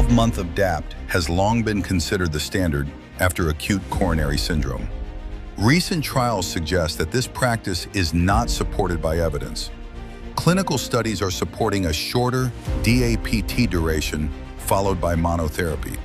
12-month of DAPT has long been considered the standard after acute coronary syndrome. Recent trials suggest that this practice is not supported by evidence. Clinical studies are supporting a shorter DAPT duration followed by monotherapy.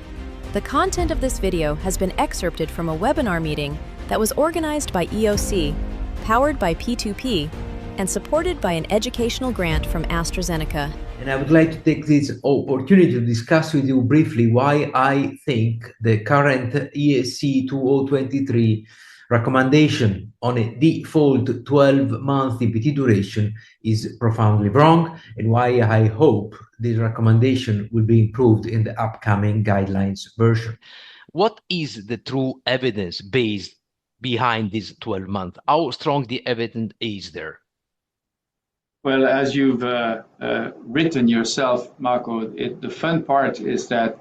The content of this video has been excerpted from a webinar meeting that was organized by EOC, powered by P2P, and supported by an educational grant from AstraZeneca. And I would like to take this opportunity to discuss with you briefly why I think the current ESC 2023 recommendation on a default 12-month DPT duration is profoundly wrong, and why I hope this recommendation will be improved in the upcoming guidelines version. What is the true evidence base behind this 12-month? How strong the evidence is there? Well, as you've written yourself, Marco, the fun part is that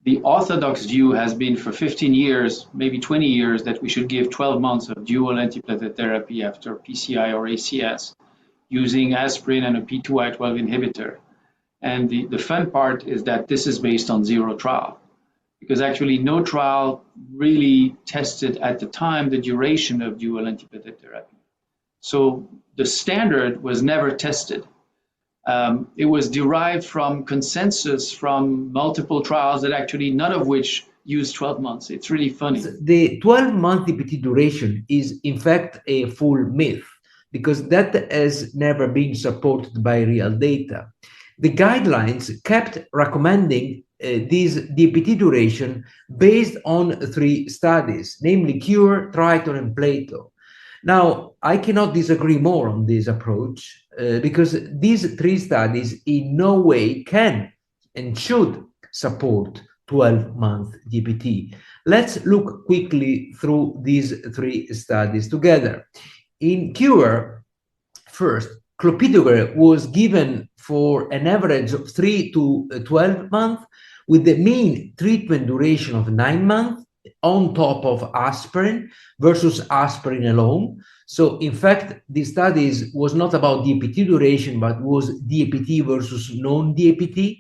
the orthodox view has been for 15 years, maybe 20 years, that we should give 12 months of dual antiplatelet therapy after PCI or ACS using aspirin and a P2Y12 inhibitor. And the fun part is that this is based on zero trial, because actually no trial really tested at the time the duration of dual antiplatelet therapy. So the standard was never tested. It was derived from consensus from multiple trials that actually none of which used 12 months. It's really funny. The 12-month DPT duration is in fact a full myth, because that has never been supported by real data. The guidelines kept recommending this DPT duration based on 3 studies, namely CURE, TRITON, and PLATO. Now, I cannot disagree more on this approach because these 3 studies in no way can and should support 12-month DPT. Let's look quickly through these 3 studies together. In CURE, first, clopidogrel was given for an average of 3 to 12 months with the mean treatment duration of 9 months on top of aspirin versus aspirin alone. So in fact, this studies was not about DPT duration, but was DPT versus non-DPT.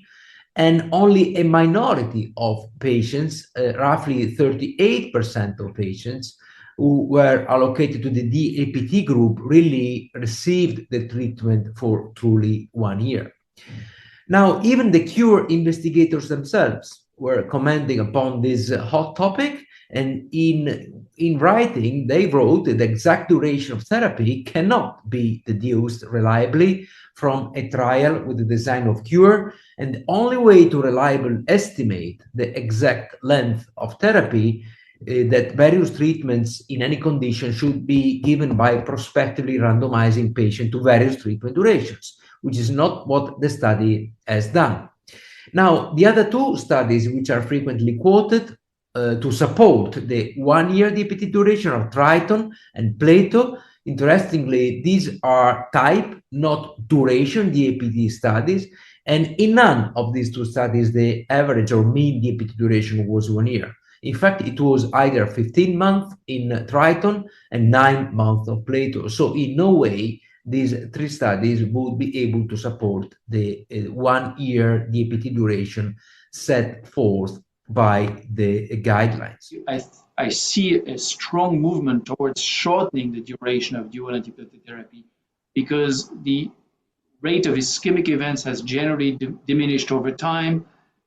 And only a minority of patients, roughly 38% of patients who were allocated to the DAPT group, really received the treatment for truly 1 year. Now, even the CURE investigators themselves were commenting upon this hot topic, and in writing they wrote that the exact duration of therapy cannot be deduced reliably from a trial with the design of CURE, and the only way to reliably estimate the exact length of therapy that various treatments in any condition should be given by prospectively randomizing patients to various treatment durations, which is not what the study has done. Now, the other 2 studies which are frequently quoted to support the 1 year DPT duration of TRITON and PLATO, interestingly, these are type, not duration DAPT studies, and in none of these 2 studies, the average or mean DAPT duration was 1 year. In fact, it was either 15 months in TRITON and 9 months of PLATO. So in no way these 3 studies would be able to support the 1 year DAPT duration set forth by the guidelines. I see a strong movement towards shortening the duration of dual antiplatelet therapy because the rate of ischemic events has generally diminished over time,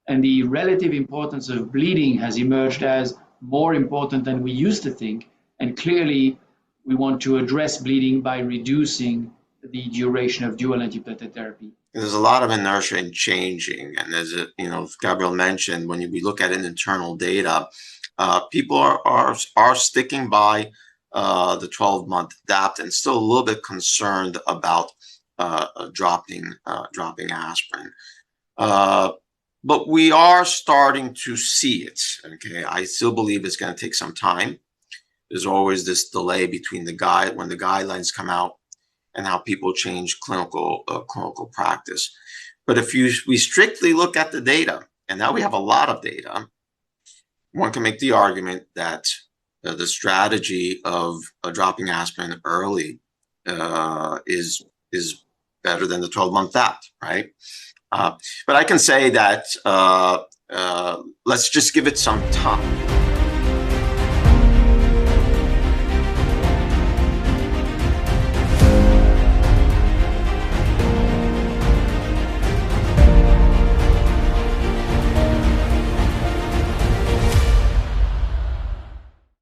and the relative importance of bleeding has emerged as more important than we used to think. And clearly, we want to address bleeding by reducing the duration of dual antiplatelet therapy. There's a lot of inertia in changing, and as Gabriel mentioned, when we look at internal data, people are sticking by the 12-month DAPT and still a little bit concerned about dropping aspirin. But we are starting to see it. Okay, I still believe it's going to take some time. There's always this delay between when the guidelines come out and how people change clinical practice. But if we strictly look at the data, and now we have a lot of data, one can make the argument that the strategy of dropping aspirin early is better than the 12-month DAPT, right? But I can say that let's just give it some time.